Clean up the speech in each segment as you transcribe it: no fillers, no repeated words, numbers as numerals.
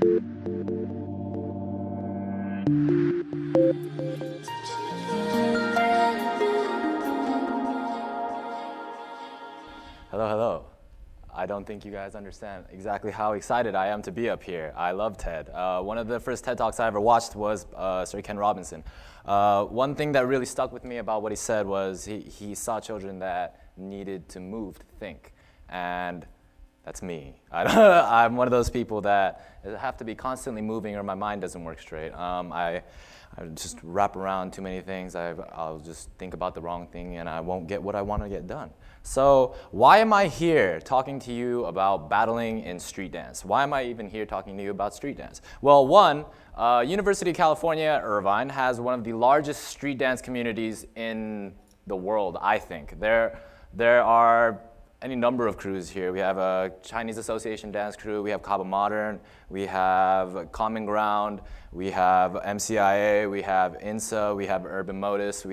Hello, hello. I don't think you guys understand exactly how excited I am to be up here. I love TED. One of the first TED Talks I ever watched was Sir Ken Robinson. One thing that really stuck with me about what he said was he saw children that needed to move to think. And that's me. I'm one of those people that have to be constantly moving or my mind doesn't work straight. I just wrap around too many things. I'll just think about the wrong thing and I won't get what I want to get done. So why am I here talking to you about battling in street dance? Why am I even here talking to you about street dance? Well, one, University of California, Irvine has one of the largest street dance communities in the world, I think. There are any number of crews here. We have a Chinese Association dance crew, we have Kaba Modern, we have Common Ground, we have MCIA, we have INSA, we have Urban Modus,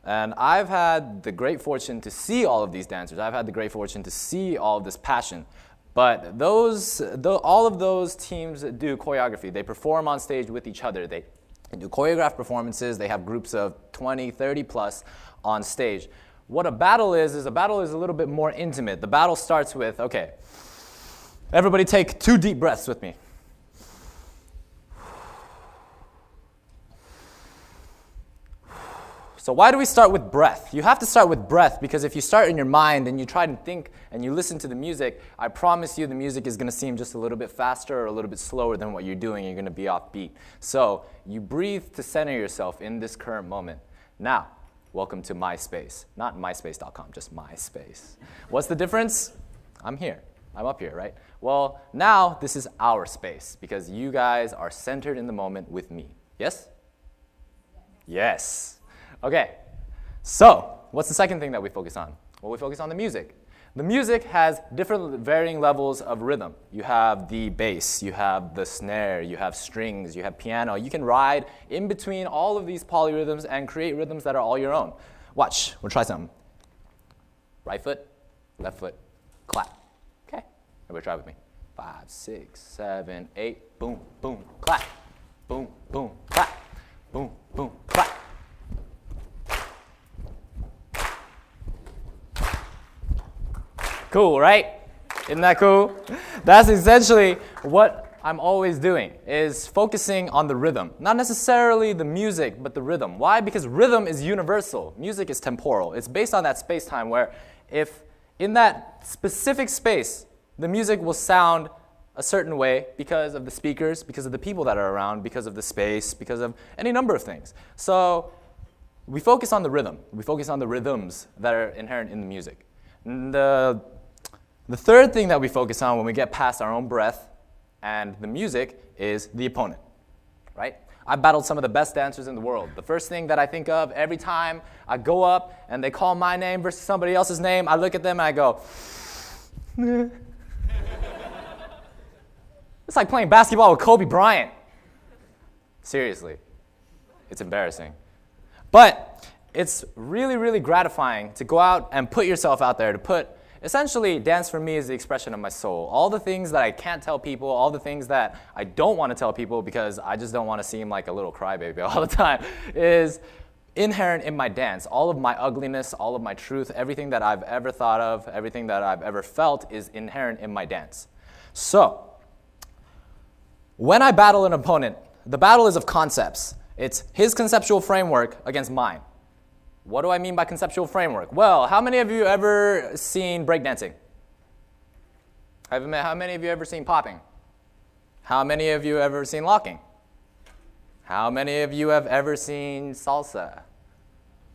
and I've had the great fortune to see all of these dancers. I've had the great fortune to see all of this passion. But all of those teams do choreography. They perform on stage with each other. They do choreographed performances. They have groups of 20, 30 plus on stage. What a battle is a battle is a little bit more intimate. The battle starts with, okay, everybody take 2 deep breaths with me. So why do we start with breath? You have to start with breath because if you start in your mind and you try to think and you listen to the music, I promise you the music is going to seem just a little bit faster or a little bit slower than what you're doing. You're going to be off beat. So you breathe to center yourself in this current moment. Now, welcome to my space. Not myspace.com, just my space. What's the difference? I'm here. I'm up here, right? Well, now this is our space because you guys are centered in the moment with me. Yes? Yes. Okay, so what's the second thing that we focus on? Well, we focus on the music. The music has different varying levels of rhythm. You have the bass, you have the snare, you have strings, you have piano. You can ride in between all of these polyrhythms and create rhythms that are all your own. Watch, we'll try something. Right foot, left foot, clap. Okay, everybody try with me. 5, 6, 7, 8, boom, boom, clap. Boom, boom, clap. Boom, boom, clap. Cool, right? Isn't that cool? That's essentially what I'm always doing, is focusing on the rhythm. Not necessarily the music, but the rhythm. Why? Because rhythm is universal. Music is temporal. It's based on that space-time where if in that specific space, the music will sound a certain way because of the speakers, because of the people that are around, because of the space, because of any number of things. So we focus on the rhythm. We focus on the rhythms that are inherent in the music. And the third thing that we focus on when we get past our own breath and the music is the opponent, right? I've battled some of the best dancers in the world. The first thing that I think of every time I go up and they call my name versus somebody else's name, I look at them and I go, it's like playing basketball with Kobe Bryant. Seriously, it's embarrassing. But it's really, really gratifying to go out and put yourself out there, essentially, dance for me is the expression of my soul. All the things that I can't tell people, all the things that I don't want to tell people because I just don't want to seem like a little crybaby all the time, is inherent in my dance. All of my ugliness, all of my truth, everything that I've ever thought of, everything that I've ever felt is inherent in my dance. So, when I battle an opponent, the battle is of concepts. It's his conceptual framework against mine. What do I mean by conceptual framework? Well, how many of you ever seen breakdancing? How many of you ever seen popping? How many of you ever seen locking? How many of you have ever seen salsa,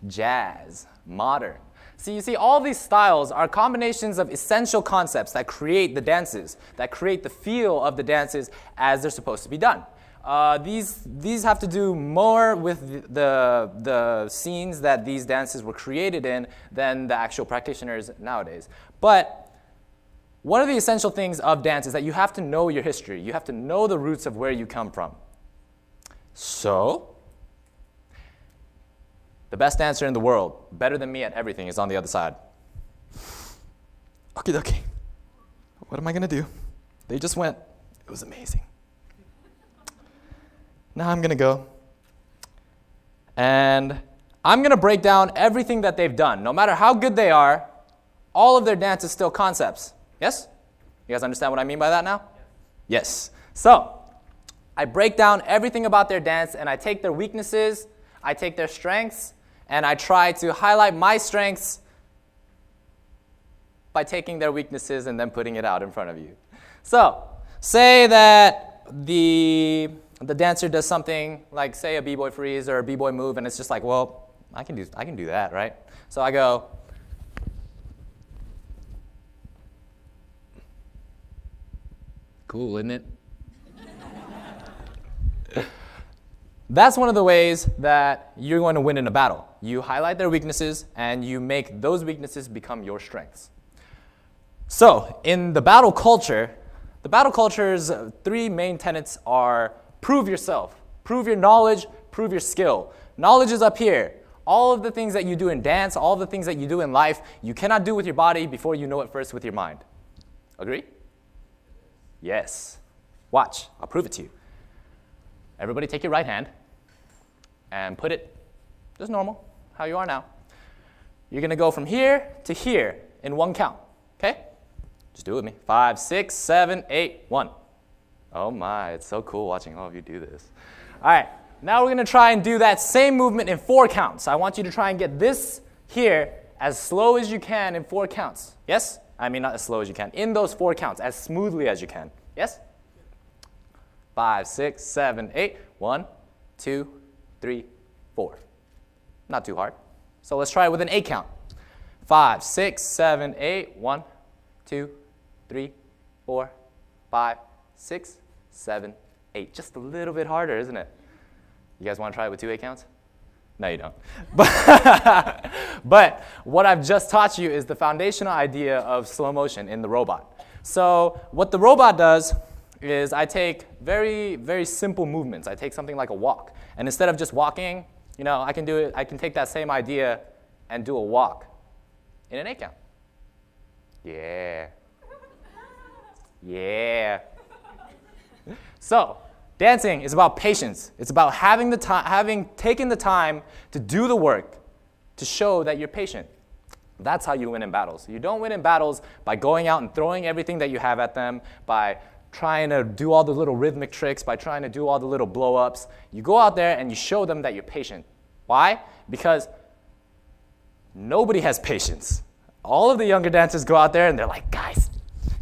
jazz, modern? So you see, all these styles are combinations of essential concepts that create the dances, that create the feel of the dances as they're supposed to be done. These have to do more with the scenes that these dances were created in than the actual practitioners nowadays. But one of the essential things of dance is that you have to know your history. You have to know the roots of where you come from. So, the best dancer in the world, better than me at everything, is on the other side. Okay. What am I going to do? They just went. It was amazing. Now I'm going to go. And I'm going to break down everything that they've done. No matter how good they are, all of their dance is still concepts. Yes? You guys understand what I mean by that now? Yes. So, I break down everything about their dance, and I take their weaknesses, I take their strengths, and I try to highlight my strengths by taking their weaknesses and then putting it out in front of you. So, say that the dancer does something like, say, a b-boy freeze or a b-boy move, and it's just like, well, I can do that, right? So I go, cool, isn't it? That's one of the ways that you're going to win in a battle. You highlight their weaknesses, and you make those weaknesses become your strengths. So, in the battle culture's three main tenets are prove yourself, prove your knowledge, prove your skill. Knowledge is up here. All of the things that you do in dance, all of the things that you do in life, you cannot do with your body before you know it first with your mind. Agree? Yes. Watch. I'll prove it to you. Everybody take your right hand and put it just normal, how you are now. You're going to go from here to here in one count, okay? Just do it with me. 5, 6, 7, 8, 1. Oh my, it's so cool watching all of you do this. All right, now we're going to try and do that same movement in 4 counts. I want you to try and get this here as slow as you can in 4 counts. Yes? I mean, not as slow as you can. In those 4 counts, as smoothly as you can. Yes? 5, 6, 7, 8. 1, 2, 3, 4. Not too hard. So let's try it with an 8 count. 5, 6, 7, 8. 1, 2, 3, 4, 5, 6, 7, 8. Just a little bit harder, isn't it? You guys want to try it with 2 8 counts? No, you don't. But what I've just taught you is the foundational idea of slow motion in the robot. So what the robot does is I take very, very simple movements. I take something like a walk. And instead of just walking, I can take that same idea and do a walk in an 8 count. Yeah. Yeah. So, dancing is about patience. It's about having taken the time to do the work to show that you're patient. That's how you win in battles. You don't win in battles by going out and throwing everything that you have at them, by trying to do all the little rhythmic tricks, by trying to do all the little blow-ups. You go out there and you show them that you're patient. Why? Because nobody has patience. All of the younger dancers go out there and they're like, guys,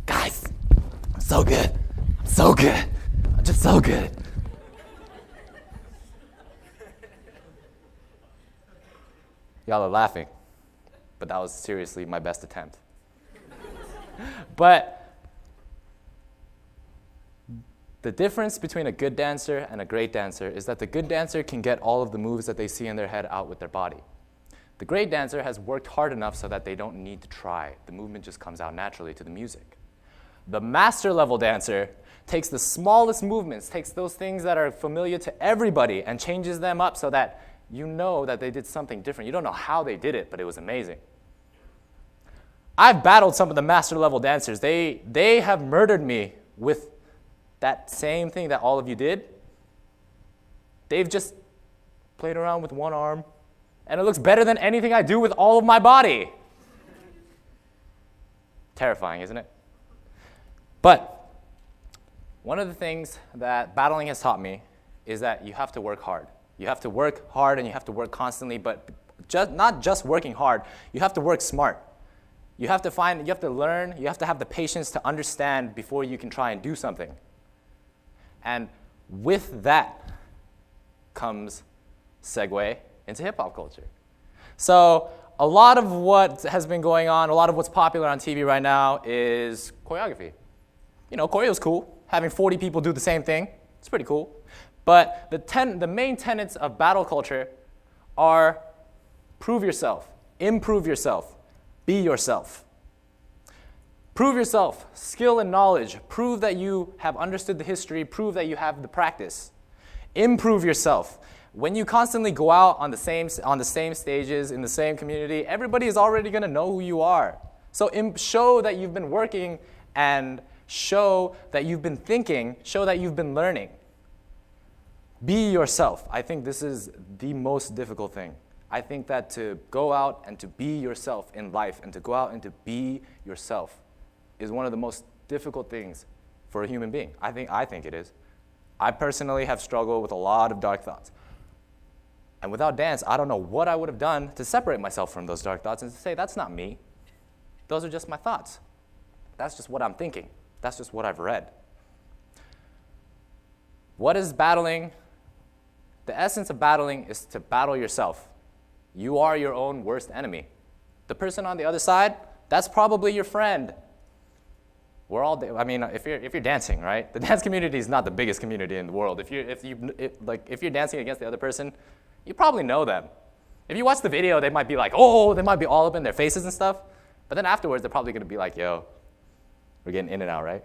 I'm so good. I'm just so good. Y'all are laughing, but that was seriously my best attempt. But the difference between a good dancer and a great dancer is that the good dancer can get all of the moves that they see in their head out with their body. The great dancer has worked hard enough so that they don't need to try. The movement just comes out naturally to the music. The master level dancer takes the smallest movements, takes those things that are familiar to everybody and changes them up so that you know that they did something different. You don't know how they did it, but it was amazing. I've battled some of the master level dancers. They have murdered me with that same thing that all of you did. They've just played around with one arm, and it looks better than anything I do with all of my body. Terrifying, isn't it? But one of the things that battling has taught me is that you have to work hard. You have to work hard and you have to work constantly, but not just working hard, you have to work smart. You have to learn, you have to have the patience to understand before you can try and do something. And with that comes segue into hip-hop culture. So a lot of what has been going on, a lot of what's popular on TV right now is choreography. Choreo is cool. Having 40 people do the same thing, it's pretty cool. But the main tenets of battle culture are prove yourself, improve yourself, be yourself. Prove yourself, skill and knowledge. Prove that you have understood the history. Prove that you have the practice. Improve yourself. When you constantly go out on the same stages, in the same community, everybody is already going to know who you are. So show that you've been working and show that you've been thinking, show that you've been learning. Be yourself. I think this is the most difficult thing. I think that to go out and to be yourself in life and to go out and to be yourself is one of the most difficult things for a human being. I think it is. I personally have struggled with a lot of dark thoughts. And without dance, I don't know what I would have done to separate myself from those dark thoughts and to say, that's not me. Those are just my thoughts. That's just what I'm thinking. That's just what I've read. What is battling? The essence of battling is to battle yourself. You are your own worst enemy. The person on the other side, that's probably your friend. We're all, if you're dancing, right? The dance community is not the biggest community in the world. If you're dancing against the other person, you probably know them. If you watch the video, they might be like, oh, they might be all up in their faces and stuff. But then afterwards, they're probably going to be like, yo, we're getting in and out, right?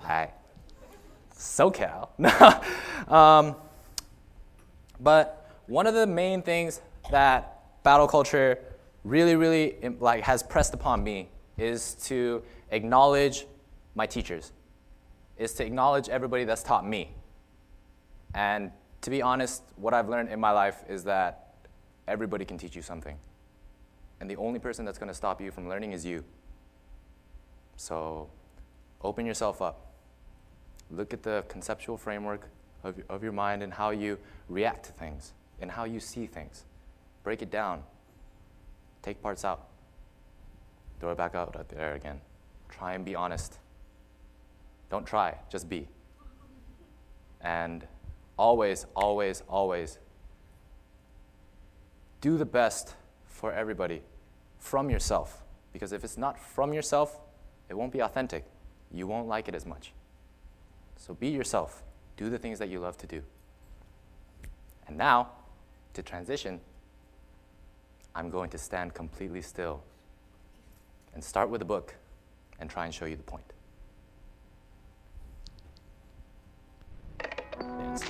Hi. SoCal. But one of the main things that battle culture really has pressed upon me is to acknowledge my teachers, is to acknowledge everybody that's taught me. And to be honest, what I've learned in my life is that everybody can teach you something. And the only person that's going to stop you from learning is you. So open yourself up. Look at the conceptual framework of your mind and how you react to things and how you see things. Break it down. Take parts out. Throw it back out there again. Try and be honest. Don't try, just be. And always do the best for everybody from yourself. Because if it's not from yourself, it won't be authentic. You won't like it as much. So be yourself. Do the things that you love to do. And now, to transition, I'm going to stand completely still and start with a book and try and show you the point. Dance.